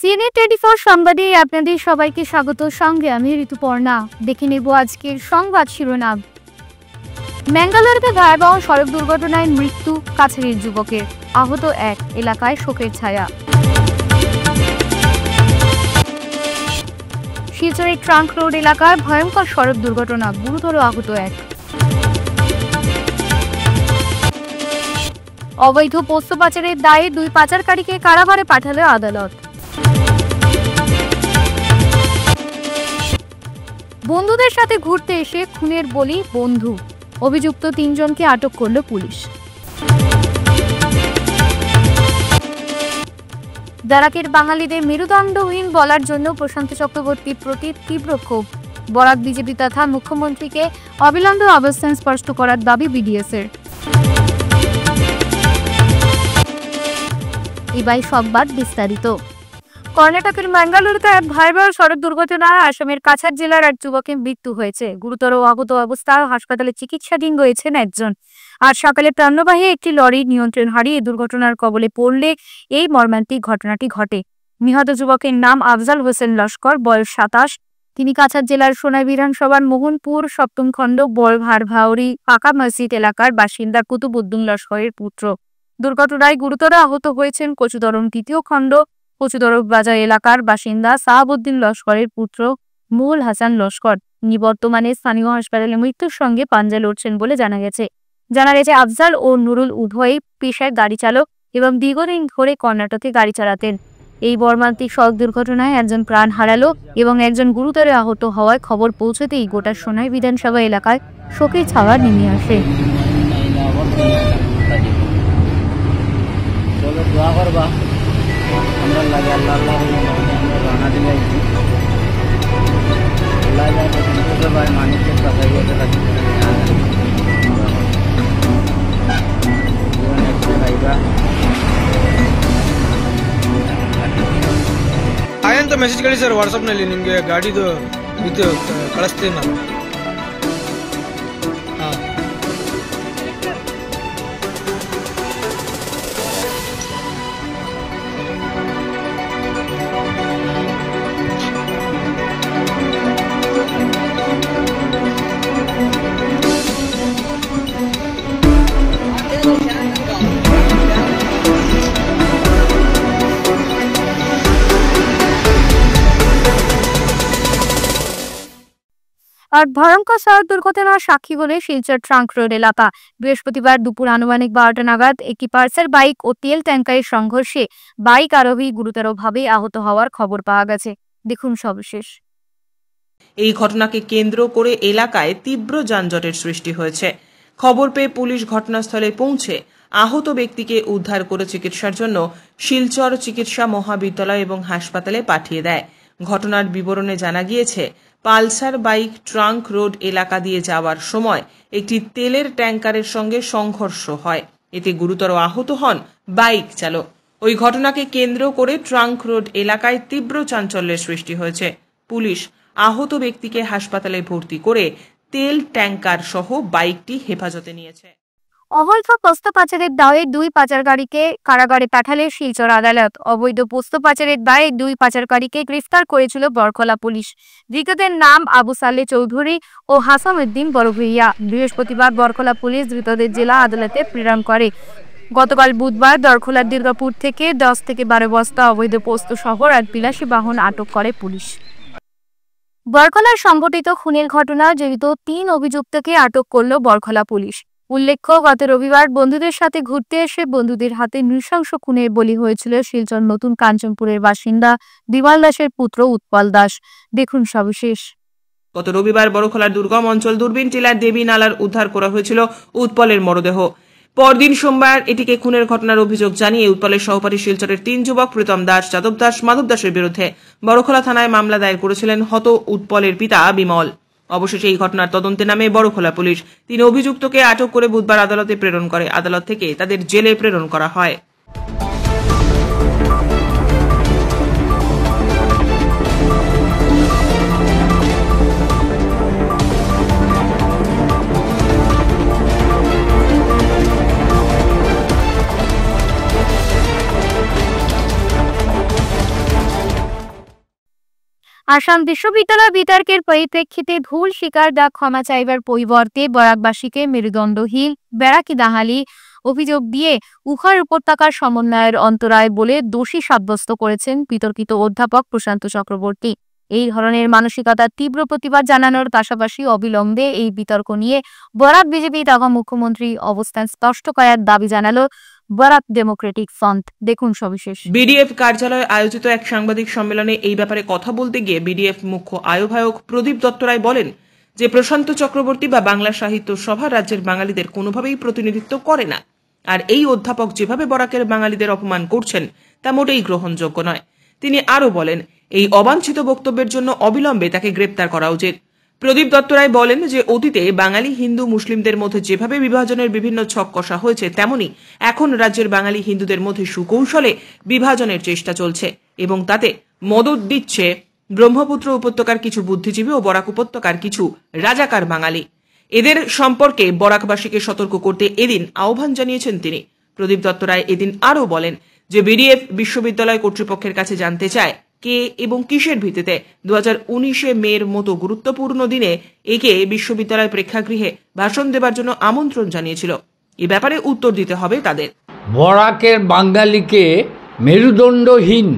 CNN 24 সংবাদে আপনাদের সবাইকে স্বাগত। সঙ্গে আমি ঋতুপর্ণা। দেখে নেব আজকের সংবাদ শিরোনাম। ম্যাঙ্গালোরে ভয়াবহ সড়ক দুর্ঘটনায় মৃত্যু কাছাড়ের যুবকের, আহত এক, এলাকায় শোকের ছায়া। শিলচরের ট্রাঙ্ক রোড এলাকায় ভয়ঙ্কর সড়ক দুর্ঘটনা, গুরুতর আহত এক। অবৈধ পোস্ত পাচারের দায়ে 2 পাচারকারীকে কারাগারে পাঠালো আদালত। বন্ধুদের সাথে ঘুরতে এসে খুনের বলি বন্ধু, অভিযুক্ত 3 জনকে আটক করল পুলিশ। দারাকের বাঙালিদের মেরুদণ্ডহীন বলার জন্য প্রশান্ত চক্রবর্তীর প্রতি তীব্র ক্ষোভ। বরাক বিজেপি তথা মুখ্যমন্ত্রীকে অবিলম্বে অবস্থান স্পষ্ট করার দাবি বিডিএসের। এবার সংবাদ বিস্তারিত। কর্ণাটকের ম্যাঙ্গালোরে এক ভয়াবহ সড়ক দুর্ঘটনায় আসামের কাছাড় জেলার এক যুবকের মৃত্যু হয়েছে। গুরুতর আহত অবস্থায় হাসপাতালে চিকিৎসাধীন রয়েছেন একজন। আজ সকালে প্রাণবাহী একটি লরি নিয়ন্ত্রণ হারিয়ে দুর্ঘটনার কবলে পড়লে এই মর্মান্তিক ঘটনাটি ঘটে। নিহত যুবকের নাম আফজাল হোসেন লস্কর, বয়স 27। তিনি কাছাড় জেলার সোনাই বিধানসভার মোহনপুর 7ম খণ্ড বড়ভারভাউরি পাকা মসজিদ এলাকার বাসিন্দা কুতুবউদ্দিন লস্করের পুত্র। দুর্ঘটনায় গুরুতর আহত হয়েছেন কচুদরম 2য় খণ্ড কচুদরম বাজার এলাকার বাসিন্দা সাহাবউদ্দিন লস্করের পুত্র মুহুল হাসান লস্কর। তিনি বর্তমানে স্থানীয় হাসপাতালে মৃত্যুর সঙ্গে পাঞ্জা লড়ছেন বলে জানা গেছে। আফজাল ও নুরুল উভয়ই পেশায় গাড়ি চালক এবং দীর্ঘদিন ধরে কর্ণাটকে গাড়ি চালাতেন। এই মর্মান্তিক সড়ক দুর্ঘটনায় একজন প্রাণ হারালো এবং একজন গুরুতর আহত হওয়ায় খবর পৌঁছতেই গোটা সোনাই বিধানসভা এলাকায় শোকের ছায়া নেমে আসে। ಆಯನ್ तो ಮೆಸೇಜ್ ಕಳಿ ಸರ್ ವಾಟ್ಸ್ಆಪ್ ನಲ್ಲಿ ನಿಮಗೆ ಗಾಡಿದು ಇದು ಕಳಿಸ್ತೀನಿ ನಾನು. আর ভয়ঙ্কর সড়ক দুর্ঘটনার সাক্ষী হলে শিলচর ট্রাঙ্ক রোড এলাকা। বৃহস্পতিবার দুপুর আনুমানিক 12টা নাগাদ একটি পালসার বাইক ও তেল ট্যাঙ্কারের সংঘর্ষে বাইক আরোহী গুরুতরভাবে আহত হওয়ার খবর পাওয়া গেছে। দেখুন সবিশেষ। এই ঘটনাকে কেন্দ্র করে এলাকায় তীব্র যানজটের সৃষ্টি হয়েছে। খবর পেয়ে পুলিশ ঘটনাস্থলে পৌঁছে আহত ব্যক্তিকে উদ্ধার করে চিকিৎসার জন্য শিলচর চিকিৎসা মহাবিদ্যালয় এবং হাসপাতালে পাঠিয়ে দেয়। ঘটনার বিবরণে জানা গিয়েছে, পালসার বাইক ট্রাঙ্ক রোড এলাকা দিয়ে যাওয়ার সময় একটি তেলের ট্যাঙ্কারের সঙ্গে সংঘর্ষ হয়। এতে গুরুতর আহত হন বাইক চালক। ওই ঘটনাকে কেন্দ্র করে ট্রাঙ্ক রোড এলাকায় তীব্র চাঞ্চল্যের সৃষ্টি হয়েছে। পুলিশ আহত ব্যক্তিকে হাসপাতালে ভর্তি করে তেল ট্যাঙ্কার সহ বাইকটি হেফাজতে নিয়েছে। অবৈধ পোস্ত পাচারের দায়ে 2 পাচারকারীকে কারাগারে পাঠালে শিলচর আদালত। অবৈধ পোস্ত পাচারের দায়ে 2 পাচারকারীকে গ্রেফতার করেছিল বরখলা পুলিশ। ধৃতদের নাম আবু সালে চৌধুরী ও হাসান উদ্দিন বড়ভূইয়া। বৃহস্পতিবার বরখলা পুলিশ ধৃতদের জেলা আদালতে প্রেরণ করে। গতকাল বুধবার দরখলার দুর্গাপুর থেকে 10 থেকে 12 বস্তা অবৈধ পোস্ত সহ এক বিলাসী বাহন আটক করে পুলিশ। বরখলার সংঘটিত খুনের ঘটনায় জড়িত 3 অভিযুক্তকে আটক করল বরখলা পুলিশ। উল্লেখ্য, গত রবিবার বন্ধুদের সাথে ঘুরতে এসে বন্ধুদের হাতে নৃশংস খুনের বলি হয়েছিল শিলচর নতুন কাঞ্চনপুরের বাসিন্দা বিমল দাসের পুত্র উৎপল দাস। দেখুন সবিশেষ। গত রবিবার বড়খলার দুর্গম অঞ্চল দূরবীন টিলার দেবী নালার উদ্ধার করা হয়েছিল উৎপলের মরদেহ। পরদিন সোমবার এটিকে খুনের ঘটনার অভিযোগ জানিয়ে উৎপলের সহপাঠী শিলচরের 3 যুবক প্রীতম দাস, যাদব দাস, মাধব দাসের বিরুদ্ধে বড়খলা থানায় মামলা দায়ের করেছিলেন হত উৎপলের পিতা বিমল। অবশেষে এই ঘটনার তদন্তে নামে বড়খলা পুলিশ 3 অভিযুক্তকে আটক করে বুধবার আদালতে প্রেরণ করে। আদালত থেকে তাদের জেলে প্রেরণ করা হয়। আসাম বিশ্ববিদ্যালয় বিতর্কের পরিপ্রেক্ষিতে ভুল স্বীকার দা ক্ষমা চাইবার পরিবর্তে বরাকবাসীকে মেরুদণ্ডহীন বেড়াকি দাহালি অভিযোগ দিয়ে উখার উপত্যকার সমন্বয়ের অন্তরায় বলে দোষী সাব্যস্ত করেছেন বিতর্কিত অধ্যাপক প্রশান্ত চক্রবর্তী। এই ধরনের মানসিকতার তীব্র প্রতিবাদ জানানোর পাশাপাশি অবিলম্বে এই বিতর্ক নিয়ে বরাক বিজেপি তথা মুখ্যমন্ত্রী অবস্থান স্পষ্ট করার দাবি জানালো বরাক ডেমোক্রেটিক ফ্রন্ট। দেখুন সবিশেষ। বিডিএফ কার্যালয়ে আয়োজিত এক সাংবাদিক সম্মেলনে এই ব্যাপারে কথা বলতে গিয়ে বিডিএফ মুখ্য আহ্বায়ক প্রদীপ দত্ত রায় বলেন যে প্রশান্ত চক্রবর্তী বা বাংলা সাহিত্য সভা রাজ্যের বাঙালিদের কোনোভাবেই প্রতিনিধিত্ব করে না, আর এই অধ্যাপক যেভাবে বরাকের বাঙালিদের অপমান করছেন তা মোটেই গ্রহণযোগ্য নয়। তিনি আরও বলেন, এই অবাঞ্ছিত বক্তব্যের জন্য অবিলম্বে তাকে গ্রেপ্তার করা উচিত। প্রদীপ দত্ত রায় বলেন যে অতীতে বাঙালি হিন্দু মুসলিমদের মধ্যে যেভাবে বিভাজনের বিভিন্ন ছক কষা হয়েছে, তেমনি এখন রাজ্যের বাঙালি হিন্দুদের মধ্যে সুকৌশলে বিভাজনের চেষ্টা চলছে এবং তাতে মদত দিচ্ছে ব্রহ্মপুত্র উপত্যকার কিছু বুদ্ধিজীবী ও বরাক উপত্যকার কিছু রাজাকার বাঙালি। এদের সম্পর্কে বরাকবাসীকে সতর্ক করতে এদিন আহ্বান জানিয়েছেন তিনি। প্রদীপ দত্ত রায় এদিন আরও বলেন যে বিডিএফ বিশ্ববিদ্যালয় কর্তৃপক্ষের কাছে জানতে চায় কে এবং কিসের ভিত্তিতে 2019 মের মতো গুরুত্বপূর্ণ দিনে একে বিশ্ববিদ্যালয় প্রেক্ষাগৃহে ভাষণ দেবার জন্য আমন্ত্রণ জানিয়েছিল। এ ব্যাপারে উত্তর দিতে হবে তাদের। বরাকের বাঙালিকে মেরুদণ্ডহীন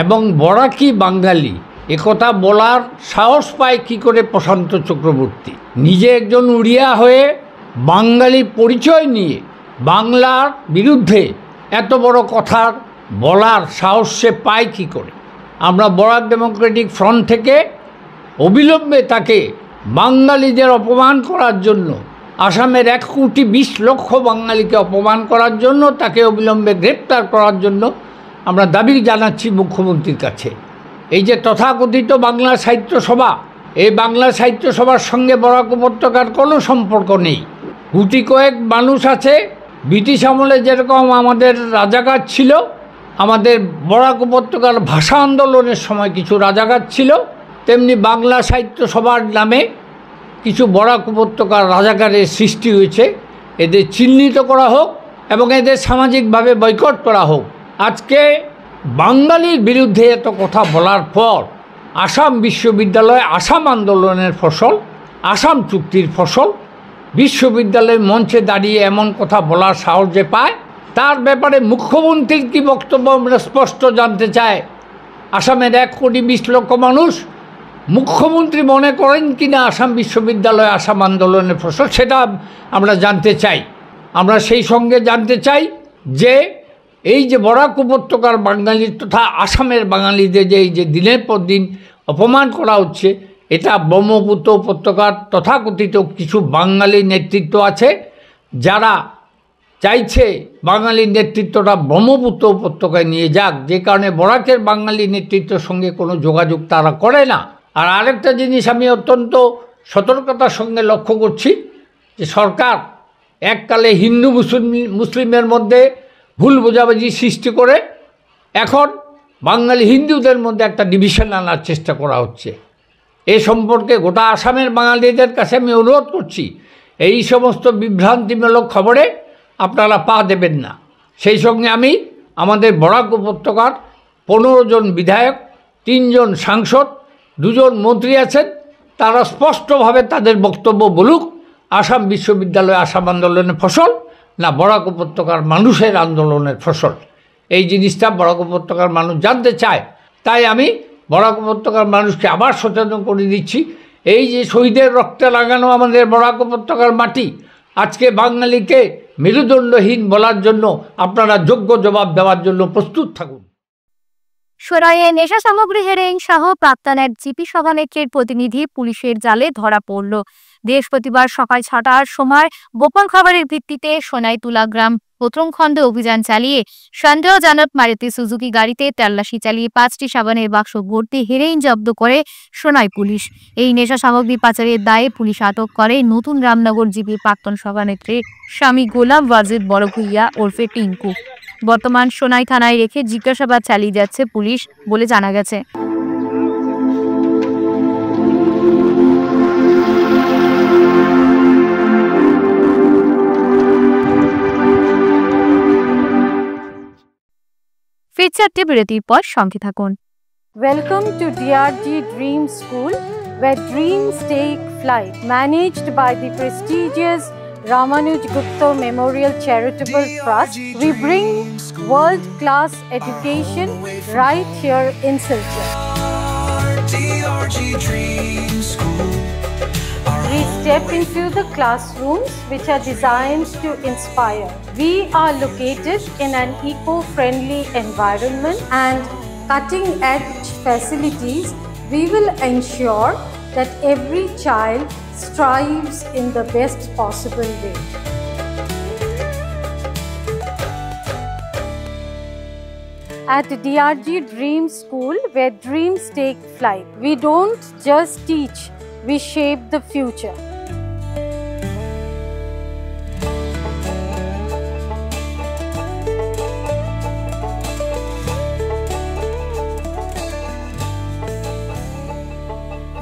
এবং বরাকি বাঙালি একথা বলার সাহস পায় কি করে প্রশান্ত চক্রবর্তী? নিজে একজন উড়িয়া হয়ে বাঙালি পরিচয় নিয়ে বাংলার বিরুদ্ধে এত বড় কথা বলার সাহস সে পায় কি করে? আমরা বরাক ডেমোক্রেটিক ফ্রন্ট থেকে অবিলম্বে তাকে বাঙালিদের অপমান করার জন্য, আসামের 1,20,00,000 বাঙালিকে অপমান করার জন্য তাকে অবিলম্বে গ্রেপ্তার করার জন্য আমরা দাবি জানাচ্ছি মুখ্যমন্ত্রীর কাছে। এই যে তথাকথিত বাংলা সাহিত্য সভা, এই বাংলা সাহিত্য সভার সঙ্গে বরাক উপত্যকার কোনো সম্পর্ক নেই। গুটি কয়েক মানুষ আছে, ব্রিটিশ আমলে যেরকম আমাদের রাজাকার ছিল, আমাদের বরাক উপত্যকার ভাষা আন্দোলনের সময় কিছু রাজাকার ছিল, তেমনি বাংলা সাহিত্য সভার নামে কিছু বরাক উপত্যকার রাজাকারের সৃষ্টি হয়েছে। এদের চিহ্নিত করা হোক এবং এদের সামাজিকভাবে বয়কট করা হোক। আজকে বাঙালির বিরুদ্ধে এত কথা বলার পর আসাম বিশ্ববিদ্যালয় আসাম আন্দোলনের ফসল, আসাম চুক্তির ফসল, বিশ্ববিদ্যালয়ের মঞ্চে দাঁড়িয়ে এমন কথা বলার সাহস যে পায়, তার ব্যাপারে মুখ্যমন্ত্রীর কি বক্তব্য আমরা স্পষ্ট জানতে চাই। আসামের 1,20,00,000 মানুষ, মুখ্যমন্ত্রী মনে করেন কিনা আসাম বিশ্ববিদ্যালয় আসাম আন্দোলনের ফসল, সেটা আমরা জানতে চাই। আমরা সেই সঙ্গে জানতে চাই যে এই যে বরাক উপত্যকার বাঙালি তথা আসামের বাঙালিদের যে এই যে দিনের পর দিন অপমান করা হচ্ছে, এটা ব্রহ্মপুত্র উপত্যকার তথাকথিত কিছু বাঙালি নেতৃত্ব আছে যারা চাইছে বাঙালির নেতৃত্বটা ব্রহ্মপুত্র উপত্যকায় নিয়ে যাক, যে কারণে বরাকের বাঙালি নেতৃত্বের সঙ্গে কোনো যোগাযোগ তারা করে না। আর আরেকটা জিনিস আমি অত্যন্ত সতর্কতার সঙ্গে লক্ষ্য করছি যে সরকার এককালে হিন্দু মুসলিমের মধ্যে ভুল বোঝাবুঝি সৃষ্টি করে এখন বাঙালি হিন্দুদের মধ্যে একটা ডিভিশন আনার চেষ্টা করা হচ্ছে। এ সম্পর্কে গোটা আসামের বাঙালিদের কাছে আমি অনুরোধ করছি, এই সমস্ত বিভ্রান্তিমূলক খবরে আপনারা পা দেবেন না। সেই সঙ্গে আমি আমাদের বরাক উপত্যকার 15 জন বিধায়ক, 3 জন সাংসদ, 2 জন মন্ত্রী আছেন, তারা স্পষ্টভাবে তাদের বক্তব্য বলুক, আসাম বিশ্ববিদ্যালয় আসাম আন্দোলনের ফসল না বরাক উপত্যকার মানুষের আন্দোলনের ফসল। এই জিনিসটা বরাক উপত্যকার মানুষ জানতে চায়। তাই আমি বরাক উপত্যকার মানুষকে আবার সচেতন করে দিচ্ছি, এই যে শহীদের রক্তে লাগানো আমাদের বরাক উপত্যকার মাটি, আজকে বাঙালিকে মেরুদণ্ডহীন বলার জন্য আপনারা যোগ্য জবাব দেওয়ার জন্য প্রস্তুত থাকুন। সোনাইয়ে নেশা সামগ্রী হেরোইন সহ প্রাক্তন এক জিপি সভানেত্রীর প্রতিনিধি পুলিশের জালে ধরা পড়ল। বৃহস্পতিবার সকাল 6টার সময় গোপন খবরের ভিত্তিতে সোনাই তুলা গ্রাম প্রথম খণ্ডে অভিযান চালিয়ে সন্দেহজনক মারুতি সুজুকি গাড়িতে তল্লাশি চালিয়ে 5টি সাবানের বাক্স ভর্তি হেরোইন জব্দ করে সোনাই পুলিশ। এই নেশা সামগ্রী পাচারের দায়ে পুলিশ আটক করে নতুন রামনগর জিপি প্রাক্তন সভানেত্রী স্বামী গোলাম ওয়াজিদ বড়ভূইয়া ওরফে টিঙ্কু। বর্তমান সোনাই থানায় রেখে জিজ্ঞাসাবাদ চালিয়ে যাচ্ছে পুলিশ বলে জানা গেছে। ফিরছে বিরতির পর সঙ্গে থাকুন। Welcome to DRG Dream School, where dreams take flight. Managed by the prestigious Ramanuj Gupta Memorial Charitable Trust, we bring world-class education right here in Silchar. DRG Dream School. We step into the classrooms which are designed to inspire. We are located in an eco-friendly environment and cutting-edge facilities. We will ensure that every child strives in the best possible way. At DRG Dream School, where dreams take flight, we don't just teach, we shape the future.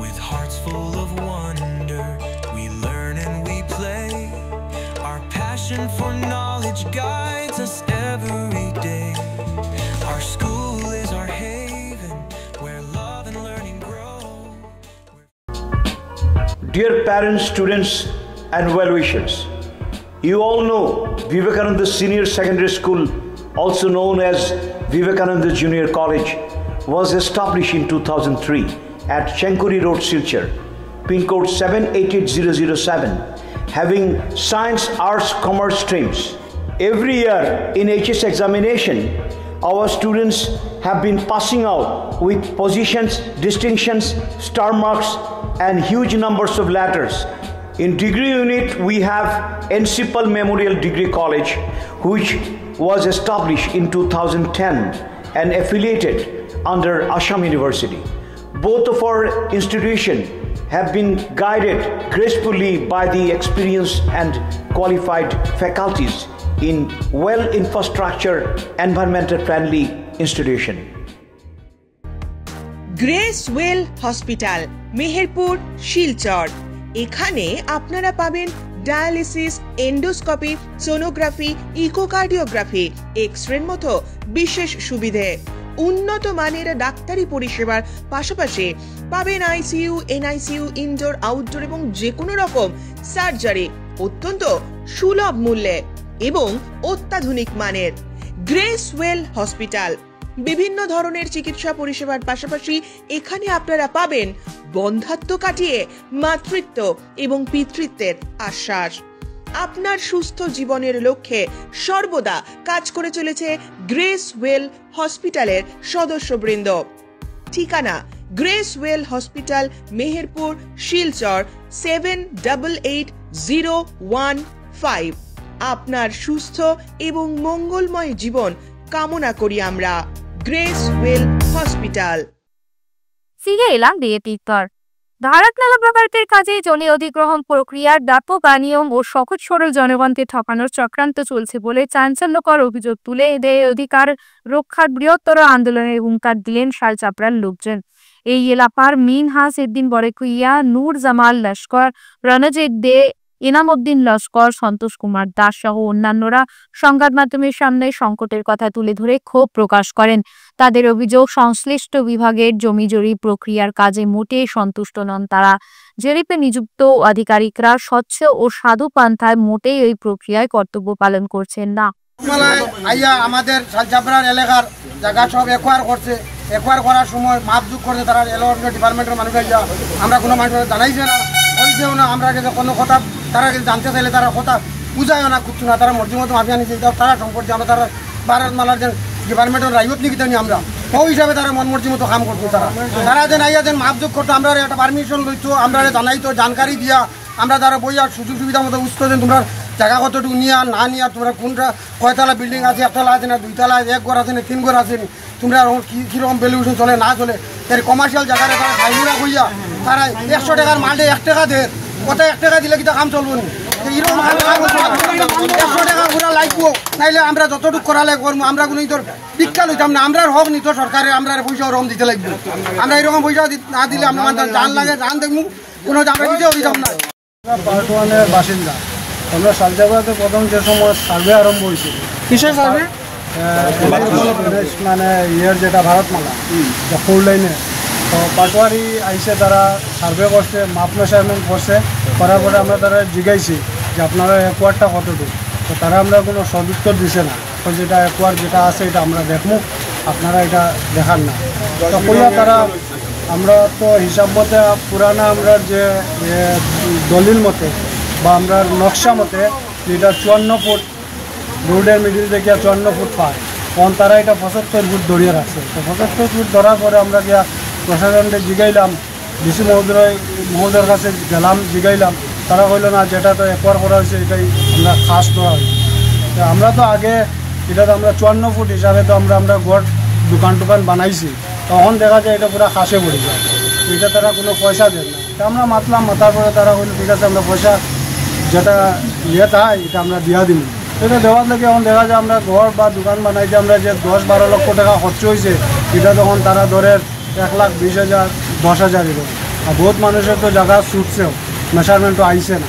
With hearts full of wonder, we learn and we play. Our passion for knowledge guides us every day. Our school is our haven, where love and learning grow. Dear parents, students and well-wishers, you all know Vivekananda Senior Secondary School, also known as Vivekananda Junior College, was established in 2003 at Chenkuri Road, Silchar, pin code 788007, having science, arts, commerce streams. Every year in HS examination, our students have been passing out with positions, distinctions, star marks and huge numbers of letters. In degree unit, we have Encipal Memorial Degree College, which was established in 2010 and affiliated under Assam University. Both of our institutions have been guided gracefully by the experienced and qualified faculties in well-infrastructure, environmental-friendly institution. Grace well hospital, Meherpur, Silchar. এখানে আপনারা পাবেন dialysis, endoscopy, sonography, echocardiography, এক্স-রের মতো বিশেষ সুবিধে। উন্নত মানের ডাক্তারি পরিষেবার পাশাপাশি পাবেন আইসিইউ, এনআইসিইউ, ইনডোর, আউটডোর এবং যে কোনো রকম সার্জারি অত্যন্ত সুলভ মূল্যে এবং অত্যাধুনিক মানের। গ্রেস ওয়েল হসপিটাল বিভিন্ন ধরনের চিকিৎসা পরিষেবার পাশাপাশি এখানে আপনারা পাবেন বন্ধ্যাত্ব কাটিয়ে মাতৃত্ব এবং পিতৃত্বের আশ্বাস। আপনার সুস্থ জীবনের লক্ষ্যে সর্বদা কাজ করে চলেছে গ্রেস ওয়েল হসপিটালের সদস্যবৃন্দ। ঠিকানা grace well hospital, Meherpur, Silchar 788015। আপনার সুস্থ এবং মঙ্গলময় জীবন কামনা করি আমরা। Grace well hospital. ফিরে এলাম বিয়েটির ধারক নালা প্রকল্পের কাজে জমি অধিগ্রহণ প্রক্রিয়ার ব্যাপক অনিয়ম ও সহজ সরল জনগণকে ঠকানোর চক্রান্ত চলছে বলে চাঞ্চল্যকর অভিযোগ তুলে এদের অধিকার রক্ষার বৃহত্তর আন্দোলনের হুঙ্কার দিলেন শালচাপড়ার লোকজন। এই এলাকার মিনহাস উদ্দিন বরেকুইয়া, নূর জামাল লস্কর, রণজিৎ দে, ইনামউদ্দিন লস্কর, সন্তোষ কুমার দাস সহ অন্যান্যরা সংবাদ মাধ্যমের সামনে সংকটের কথা তুলে ধরে ক্ষোভ প্রকাশ করেন। তাদের অভিযোগ, সংশ্লিষ্ট বিভাগের জমি জরিপ প্রক্রিয়ার কাজে মোটেই সন্তুষ্ট নন তারা। জরিপে নিযুক্ত আধিকারিকরা স্বচ্ছ ও সাধু পান্থায় মোটেই এই প্রক্রিয়ায় কর্তব্য পালন করছেন না। আমাদের শালচাপড়ার এলাকার জায়গা সব একোয়ার করছে, একোয়ার করার সময় মাপজুক করছে তারা এলাকার ডিপার্টমেন্টের মানুষ আমরা কোনো মানুষ জানাইছে না, বলছেও না। আমরা কোনো কথা তারা জানতে চাইলে তারা কথা বুঝায়ও না, খুঁজছো না। তারা মর্জি মতো মাফিয়া নিচ্ছে, তারা সম্পর্কে আমরা তারা ভারত মালার যে ডিপার্টমেন্টের রাইত নিকিতে নি আমরা ওই হিসাবে তারা মন মর্জি মতো কাম করতো। তারা যেন আইয়া যেন মাপজুক করতো, আমরা একটা পারমিশন লইতো, আমরা জানাইতো, জানকারি দিয়া আমরা তারা বইয়া সুযোগ সুবিধা মতো বুঝতো যে তোমরা জায়গা কতটুকু নিয়া না নিয়া, তোমরা কোনটা কয়তলা বিল্ডিং আছে, একতলা আছে না দুইতলা, এক ঘর আছে না তিন ঘর আছে, তোমরা কীরকম ভ্যালুয়েশন চলে না চলে। এর কমার্শিয়াল জায়গায় তারা খাইগুড়া কইয়া তারা 100 টাকার মালটে 1 টাকা দেয়, কত 1 টাকা দিলে কিন্তু কাম চলবো না। এরকম 100 টাকা ঘোরা লাগবো, নাইলে আমরা যতটুকু করালে করবো। আমরা কোনো তোর ভিক্ষা লইতাম না, আমরা হক নিত সরকারে, আমরা পয়সা ওরকম দিতে লাগবে। আমরা এরকম পয়সা না দিলে আমরা জান লাগে, জান দেখবো কোনো আমরা দিতেও দিতাম না। পার্ট 1 এর বাসিন্দা। আমরা শালচাপড়াতে প্রথম যে সময় সার্ভে আরম্ভ হয়েছিল, কিসের সার্ভে? মানে ইয়ের যেটা ভারতমালা 4 লাইনে, তো পাটোয়ারি আইসে তারা সার্ভে করছে, মাপ মেজারমেন্ট করছে, করার পরে আমরা তারা জিজ্ঞাসি যে আপনারা একোয়ারটা কতটুকু, তো তারা আমরা কোনো সদুত্তর দিছে না, তো যেটা একোয়ার যেটা আছে এটা আমরা দেখবো, আপনারা এটা দেখান না। তো কইয়া তারা আমরা তো হিসাব মতে পুরানা আমরা যে দলিল মতে বা আমরা নকশা মতে যেটা 54 ফুট রোডের মিডিল থেকে 54 ফুট পায়, তখন তারা এটা 75 ফুট ধরিয়ে রাখছে। তো 75 ফুট ধরার পরে আমরা গিয়া প্রশাসনকে জিগাইলাম, ডিসি মহোদয়ের কাছে গেলাম, জিগাইলাম, তারা কইল না যেটা তো একবার করা হয়েছে এটাই আমরা খাস করা হয়েছে। তো আমরা তো আগে এটা তো আমরা 54 ফুট হিসাবে তো আমরা ঘর দোকান টোকান বানাইছি, তখন দেখা যায় এটা পুরো খাসে পড়ে যায়, এটা তারা কোনো পয়সা দেন না। তো আমরা মাতলাম, মাতার পরে তারা বলল ঠিক আছে আমরা পয়সা যেটা ইয়ে থাকে এটা আমরা দিয়া দিব। এটা দেওয়ার লাগে এখন দেখা যায় আমরা ঘর বা দোকান বানাইছি, আমরা যে 10-12 লক্ষ টাকা খরচ হয়েছে এটা তখন তারা ধরে 1,20,000 10,000 এরকম। আর বহুত মানুষের তো জায়গা ছুটছেও, মেজারমেন্টও আইসে না,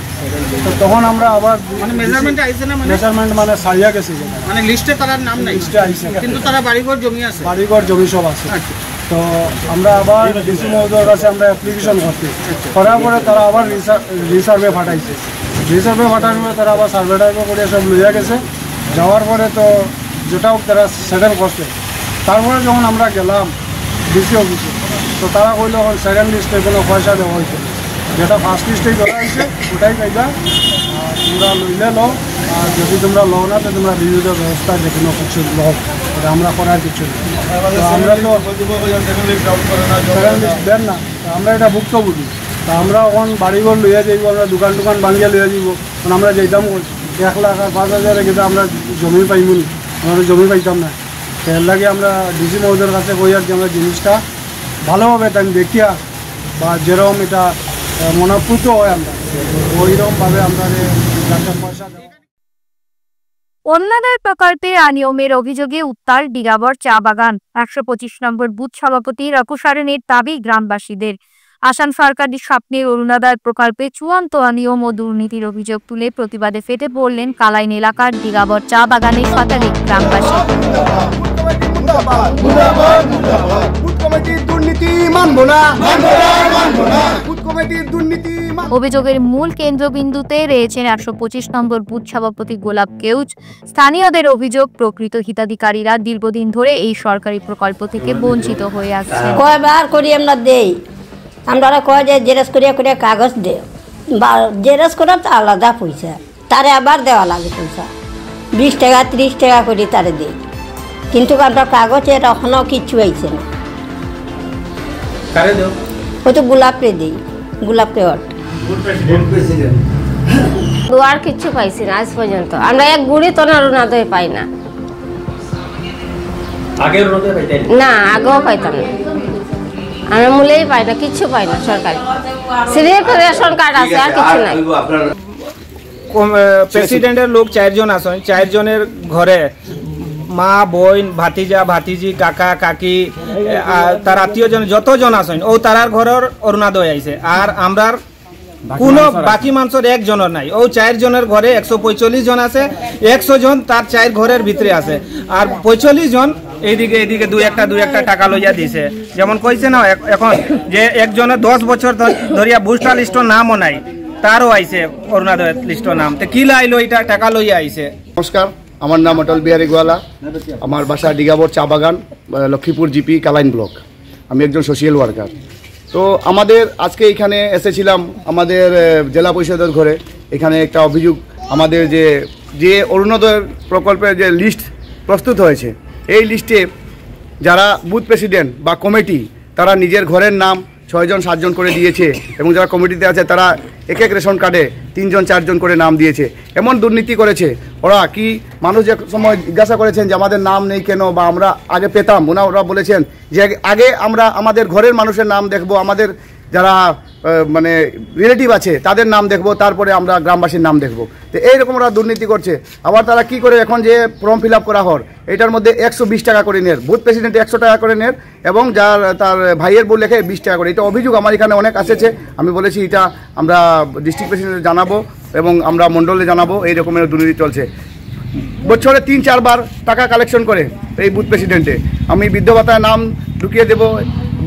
তো তখন আমরা আবার মেজারমেন্ট মানে সারিয়া গেছে, মানে লিস্টে তার নাম নাই, লিস্টে আইসে, কিন্তু তারা বাড়িঘর জমি আছে, বাড়িঘর জমি সব আছে। তো আমরা আবার ডিসি মহোদয়ের কাছে আমরা অ্যাপ্লিকেশন করছি, করার পরে তারা আবার রিসার্ভে পাঠাইছে, রিসার্ভে পাঠানোর পরে তারা আবার সার্ভে টার্ভে করে সব লইয়া গেছে, যাওয়ার পরে তো যেটাও তারা সেটেল করছে। তারপরে যখন আমরা গেলাম ডিসি অফিসে, তো তারা কইল এখন সেকেন্ড লিস্টে কোনো পয়সা দেওয়া হয়েছে, যেটা ফার্স্ট লিস্টেই ধরা হয়েছে ওটাই পাইবা, তোমরা লইলে লো, আর যদি তোমরা লো না তো তোমরা বিরোধ ব্যবস্থা যে কোনো কিছু লো, এটা আমরা করার কিছু নেই। তো আমরা তো সেকেন্ড লিস্ট দেন না, আমরা এটা ভুক্তভোগী, তা আমরা এখন বাড়িঘর লইয়া যাইব, আমরা দোকান টোকান ভাঙিয়া লইয়া যাইব, কারণ আমরা যেতাম 1 লাখ আর 5,000 কিন্তু আমরা জমি পাইব না, আমরা জমি পাইতাম না। তো এর লাগে আমরা ডিসি মহোদয়ের কাছে কইয়ার যে আমরা জিনিসটা ভালোভাবে তাই দেখিয়া বা যেরকম এটা মনোপ্রুত হয় আমরা ওইরকমভাবে আমরা যাতে পয়সা দেওয়া। অন্যান্য প্রকল্পে অনিয়মের অভিযোগে উত্তাল ডিগাবর চা বাগান। 125 নম্বর বুথ সভাপতির অপসারণের দাবি গ্রামবাসীদের। আসাম সরকারের স্বপ্নের অরুণোদয় প্রকল্পে চূড়ান্ত অনিয়ম ও দুর্নীতির অভিযোগ তুলে প্রতিবাদে ফেটে পড়লেন কালাইন এলাকার ডিগাবর চা বাগানের শতাধিক গ্রামবাসী। অভিযোগের মূল কেন্দ্রবিন্দুতে রয়েছেন 125 নম্বর বুথ সভাপতি গোলাপ কেউজ। স্থানীয়দের অভিযোগ, প্রকৃত হিতাধিকারীরা দীর্ঘদিন ধরে এই সরকারি প্রকল্প থেকে বঞ্চিত হয়ে আসছে। কয়বার করি আমরা দেই, আমরা কয় যে জেরক্স করিয়া করিয়া কাগজ দে, বা জেরক্স করা তো আলাদা পয়সা, তারে আবার দেওয়া লাগে পয়সা, 20 টাকা 30 টাকা করে তারে দেই, কিন্তু আমরা কাগজের এখনও কিচ্ছু আইছে না। হয়তো গোলাপে দিই, গোলাপে দুয়ার কিচ্ছু পাইছি না আজ পর্যন্ত, আমরা এক গুড়ি তো অরুণোদয় পাই না, না আগেও পাইতাম না, আমরা মূলেই পাই না, কিচ্ছু পাই না সরকারি, সিরিয়াল রেশন কার্ড আছে আর কিছু নাই। প্রেসিডেন্টের লোক 4 জন আছেন, 4 জনের ঘরে মা বোন ভাতিজা ভাতিজি কাকা কাকি তার আত্মীয়জন যতজন আছেন ও তারার ঘরের অরুণোদয় আইছে, আর আমরার কোনো বাকি মানুষের 1 জনের নাই। ও 4 জনের ঘরে 145 জন আছে, 100 জন তার 4 ঘরের ভিতরে আছে, আর 45 জন এইদিকে এইদিকে দুই একটা টাকা লইয়া দিছে। যেমন কইছে না এখন যে একজনের 10 বছর ধরিয়া বুস্টার লিস্টের নামও নাই, তারও আইছে অরুণোদয় লিস্টের নাম, তো কি লাইলো এটা টাকা লইয়া আইছে। নমস্কার, আমার নাম অটল বিহারী গোয়ালা, আমার বাসা ডিগাবর চা বাগান, লক্ষ্মীপুর জিপি কালাইন ব্লক। আমি একজন সোশিয়াল ওয়ার্কার। তো আমাদের আজকে এখানে এসেছিলাম আমাদের জেলা পরিষদের ঘরে। এখানে একটা অভিযোগ, আমাদের যে অরুণোদয় প্রকল্পের যে লিস্ট প্রস্তুত হয়েছে, এই লিস্টে যারা বুথ প্রেসিডেন্ট বা কমিটি তারা নিজের ঘরের নাম 6 জন 7 জন করে দিয়েছে, এবং যারা কমিটিতে আছে তারা এক রেশন কার্ডে 3 জন 4 জন করে নাম দিয়েছে। এমন দুর্নীতি করেছে ওরা, কি মানুষ যে সময় জিজ্ঞাসা করেছেন যে আমাদের নাম নেই কেন, বা আমরা আগে পেতাম, ওরা বলেছেন যে আগে আমরা আমাদের ঘরের মানুষের নাম দেখব, আমাদের যারা মানে রিলেটিভ আছে তাদের নাম দেখব, তারপরে আমরা গ্রামবাসীর নাম দেখব। তো এইরকম ওরা দুর্নীতি করছে। আবার তারা কি করে, এখন যে ফর্ম ফিল আপ করা হয় এটার মধ্যে 120 টাকা করে নেয়, বুথ প্রেসিডেন্ট 100 টাকা করে নেয়, এবং যার তার ভাইয়ের বউ লেখে 20 টাকা করে। এটা অভিযোগ আমার এখানে অনেক আসেছে। আমি বলেছি এটা আমরা ডিস্ট্রিক্ট প্রেসিডেন্টে জানাবো এবং আমরা মণ্ডলে জানাবো, এই রকমের দুর্নীতি চলছে। বছরে 3-4 বার টাকা কালেকশন করে এই বুথ প্রেসিডেন্টে। আমি বৃদ্ধ ভাতায় নাম ঢুকিয়ে দেবো,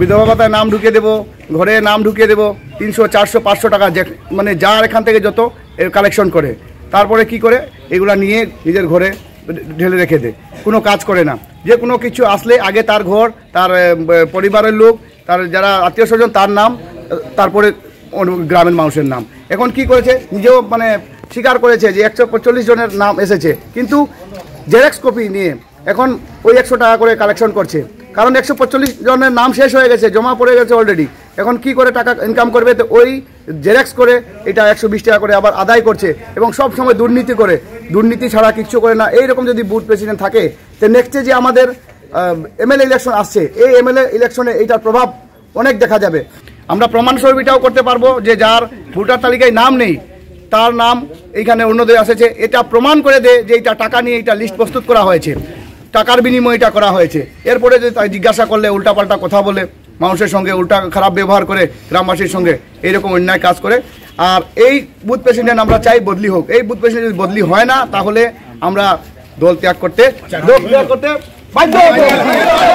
বিধবা ভাতায় নাম ঢুকিয়ে দেবো, ঘরে নাম ঢুকিয়ে দেবো, 300, 400, 500 টাকা মানে যার এখান থেকে যত কালেকশন করে। তারপরে কি করে এগুলা নিয়ে নিজের ঘরে ঢেলে রেখে দেয়, কোনো কাজ করে না। যে কোনো কিছু আসলে আগে তার ঘর, তার পরিবারের লোক, তার যারা আত্মীয় স্বজন তার নাম, তারপরে গ্রামের মানুষের নাম। এখন কি করেছে, নিজেও মানে স্বীকার করেছে যে 145 জনের নাম এসেছে, কিন্তু জেরক্স কপি নিয়ে এখন ওই 100 টাকা করে কালেকশন করছে। কারণ 145 জনের নাম শেষ হয়ে গেছে, জমা পড়ে গেছে অলরেডি। এখন কি করে টাকা ইনকাম করবে? তো ওই জেরক্স করে এটা 120 টাকা করে আবার আদায় করছে এবং সব সময় দুর্নীতি করে, দুর্নীতি ছাড়া কিচ্ছু করে না। এইরকম যদি বুথ প্রেসিডেন্ট থাকে, তো নেক্সটে যে আমাদের এমএলএ ইলেকশন আসছে, এই এমএলএ ইলেকশনে এইটার প্রভাব অনেক দেখা যাবে। আমরা প্রমাণস্বরূপ এটাও করতে পারবো যে যার ভোটার তালিকায় নাম নেই তার নাম এইখানে অরুণোদয় এসেছে, এটা প্রমাণ করে দেয় যে এটা টাকা নিয়ে এটা লিস্ট প্রস্তুত করা হয়েছে, টাকার বিনিময়ে এটা করা হয়েছে। এরপরে যে জিজ্ঞাসা করলে উল্টাপাল্টা কথা বলে, মানুষের সঙ্গে উল্টা খারাপ ব্যবহার করে, গ্রামবাসীর সঙ্গে এইরকম অন্যায় কাজ করে। আর এই বুথ প্রেসিডেন্ট আমরা চাই বদলি হোক। এই বুথ প্রেসিডেন্ট যদি বদলি হয় না, তাহলে আমরা দল ত্যাগ করতে বাধ্য হব।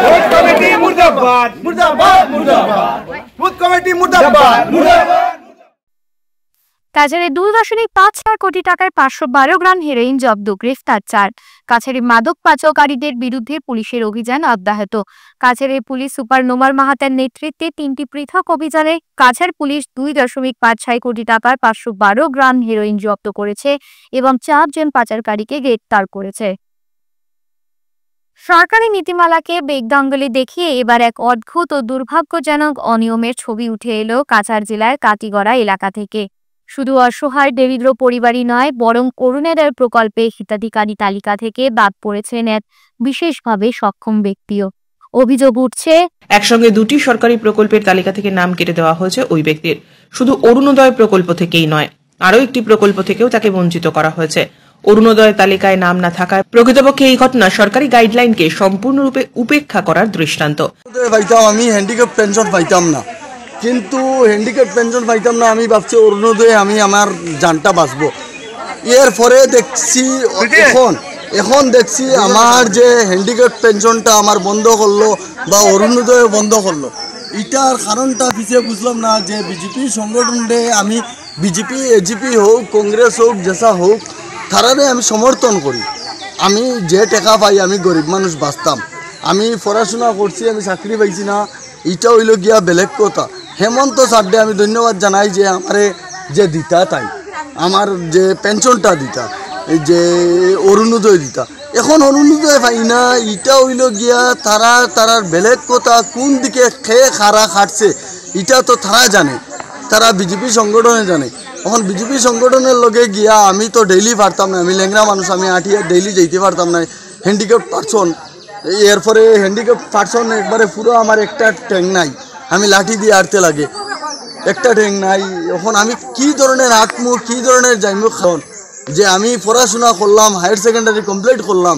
বুথ কমিটি মুর্দাবাদ, মুর্দাবাদ, মুর্দাবাদ। বুথ কমিটি মুর্দাবাদ, মুর্দাবাদ। কাছাড়ে 2.54 কোটি টাকার 512 গ্রাম হেরোইন জব্দ, গ্রেফতার 4। কাছাড়ে মাদক পাচারকারীদের বিরুদ্ধে পুলিশের অভিযান অব্যাহত। কাছাড়ে পুলিশ সুপার নোমার মাহাতার নেতৃত্বে 3টি পৃথক অভিযানে কাছাড় পুলিশ 2.56 কোটি টাকার 512 গ্রাম হেরোইন জব্দ করেছে এবং 4 জন পাচারকারীকে গ্রেফতার করেছে। সরকারি নীতিমালাকে বেগদঙ্গলে দেখিয়ে এবার এক অদ্ভুত ও দুর্ভাগ্যজনক অনিয়মের ছবি উঠে এলো কাছাড় জেলার কাটিগড়া এলাকা থেকে। শুধু অসহায় দরিদ্র পরিবারই নয়, বরং অরুণোদয় প্রকল্পে হিতাধিকারী তালিকা থেকে বাদ পড়েছেন এক বিশেষভাবে সক্ষম ব্যক্তিও। অভিযোগ উঠছে, একসঙ্গে 2টি সরকারি প্রকল্পের তালিকা থেকে নাম কেটে দেওয়া হয়েছে ওই ব্যক্তির। শুধু অরুণোদয় প্রকল্প থেকেই নয়, আরও একটি প্রকল্প থেকেও তাকে বঞ্চিত করা হয়েছে। অরুণোদয় তালিকায় নাম না থাকায় প্রকৃতপক্ষে এই ঘটনা সরকারি গাইডলাইনকে সম্পূর্ণরূপে উপেক্ষা করার দৃষ্টান্ত। আমি হ্যান্ডিক্যাপ পেনশন পাইতাম না, কিন্তু হ্যান্ডিক্যাপ পেনশন পাইতাম না, আমি ভাবছি অরুণোদয়ে আমি আমার জানটা বাঁচবো। এর পরে দেখছি এখন দেখছি আমার যে হ্যান্ডিক্যাপ পেনশনটা আমার বন্ধ করলো বা অরুণোদয় বন্ধ করলো। এটার কারণটা পিছিয়ে বুঝলাম না যে বিজেপি সংগঠনে আমি বিজেপি, এজিপি হোক, কংগ্রেস হোক, যেসা হোক, তারারে আমি সমর্থন করি। আমি যে টাকা পাই আমি গরিব মানুষ বাঁচতাম। আমি পড়াশোনা করছি, আমি চাকরি পাইছি না, এটা হইল গিয়া বেলেগ কথা। হেমন্ত স্যারকে আমি ধন্যবাদ জানাই যে আমারে যে দিতা, তাই আমার যে পেনশনটা দিতা, যে অরুণোদয় দিতা, এখন অরুণোদয় পাই না। এটা হইল গিয়া তারার বেলেগ কথা। কোন দিকে খেয়ে খারা খাটছে এটা তো তারা জানে, তারা বিজেপি সংগঠনে জানে। এখন বিজেপি সংগঠনের লগে গিয়া আমি তো ডেইলি পারতাম না, আমি ল্যাংরা মানুষ, আমি আটিয়া ডেইলি যেতে পারতাম না। হ্যান্ডিক্যাপ পারসন, এরপরে হ্যান্ডিক্যাপ পারসন একবারে পুরো আমার একটা ট্যাং নাই, আমি লাঠি দিয়ে আটতে লাগে, একটা ট্যাং নাই। এখন আমি কি ধরনের আত্মু, কি ধরনের যাইমু খাওন যে আমি পড়াশোনা করলাম, হায়ার সেকেন্ডারি কমপ্লিট করলাম,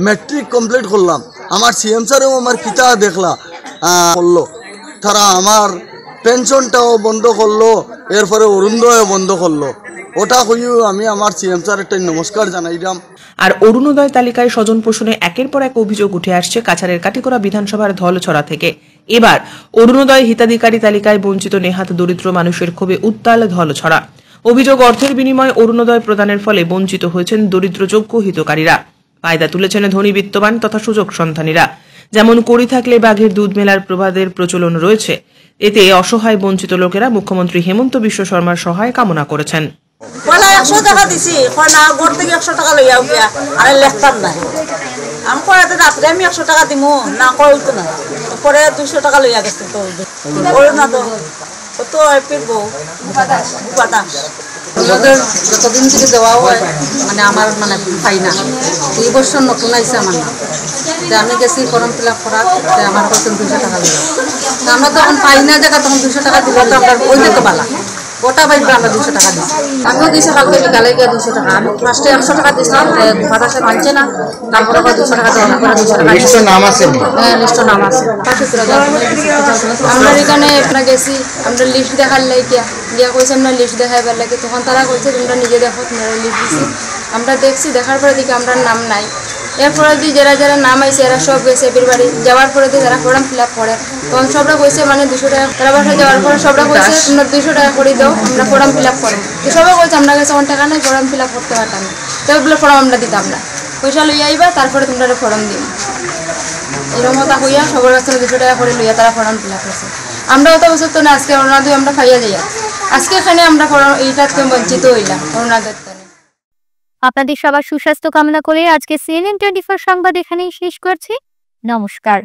ম্যাট্রিক কমপ্লিট করলাম, আমার সিএম স্যারেও আমার কিতা দেখলা করলো, তারা আমার পেনশনটাও বন্ধ করলো, এরপরে অরুণোদয় বন্ধ করলো। ওটা হইও আমি আমার সিএম স্যার একটা নমস্কার জানাইলাম। আর অরুণোদয় তালিকায় স্বজন পোষণে একের পর এক অভিযোগ উঠে আসছে কাছাড়ের কাটিগড়া বিধানসভার ধলছড়া থেকে। এবার অরুণোদয় হিতাধিকারী তালিকায় বঞ্চিত নেহাত দরিদ্র মানুষের ক্ষোভে উত্তাল ধলছড়া। অভিযোগ, অর্থের বিনিময়ে অরুণোদয় প্রদানের ফলে বঞ্চিত হয়েছেন দরিদ্র যোগ্য হিতকারীরা। ফায়দা তুলেছেন ধনী বিত্তবান তথা সুযোগ সন্ধানীরা। যেমন করি থাকলে বাঘের দুধ মেলার প্রবাদের প্রচলন রয়েছে। এতে অসহায় বঞ্চিত লোকেরা মুখ্যমন্ত্রী হেমন্ত বিশ্ব শর্মার সহায় কামনা করেছেন। 100 টাকা দিছি, ঘর থেকে 100 টাকা লইয়া গিয়া আর লেখতাম না। আমি কয়াতে রাত্রে আমি 100 টাকা দিমু না, কইতো না, পরে 200 টাকা লইয়া গেছে। তো ওর না তো তো ফিরবো বাতাস যতদিন থেকে দেওয়া হয়, মানে আমার মানে পাই না। এই বছর নতুন আইসে আমার না, আমি গেছি ফর্ম ফিল আপ করার, আমার কাছে 200 টাকা দিল। আমরা তখন পাই না দেখা, তখন 200 টাকা দিলে তো আমরা ওই তো বালা গোটা বাইরে আমরা 200 টাকা দিচ্ছি। আমিও দিয়েছি কালকে বিকালে গিয়ে 200 টাকা। আমি ফার্স্টে 100 টাকা দিয়েছিলাম, বাতাসে মানছে না, তারপরে 200 টাকা দেওয়া করে 200 টাকা লিস্টের নাম আছে। হ্যাঁ, লিস্টের নাম আছে। আমরা এখানে আপনারা গেছি, আমরা লিস্ট দেখার লাগিয়া গিয়া কইছে আমরা লিস্ট দেখাইবার লাগে, তখন তারা কইছে তোমরা নিজে দেখো, তোমরা লিস্ট দিচ্ছি। আমরা দেখছি, দেখার পরে দেখি আমরা নাম নাই। এরপরে দিয়ে যারা যারা নাম আইছে এরা সব গেছে এবির বাড়ি, যাওয়ার পরে দিয়ে যারা ফর্ম ফিল আপ করে তখন সবরা কইছে মানে 200 টাকা, তারা বাসায় যাওয়ার পরে সবরা কইছে তোমরা 200 টাকা করে দাও, আমরা ফর্ম ফিল আপ করবো। তো সবাই কইছে আমরা কাছে অনেক টাকা নাই, ফর্ম ফিল আপ করতে পারতাম না, তো ওগুলো ফর্ম আমরা দিতাম না, পয়সা লইয়া আইবা তারপরে তোমরা ফর্ম দিন। এরকম কথা কইয়া সবার কাছে 200 টাকা করে লইয়া তারা ফর্ম ফিল আপ করছে। আমরা অত বছর তো না, আজকে অরুণোদয় আমরা পাইয়া যাইয়া, আজকে এখানে আমরা এইটা থেকে বঞ্চিত হইলাম অরুণোদয়। আপনাদের সবার সুস্বাস্থ্য কামনা করে আজকে CNN 24 সংবাদ এখানেই শেষ করছি। নমস্কার।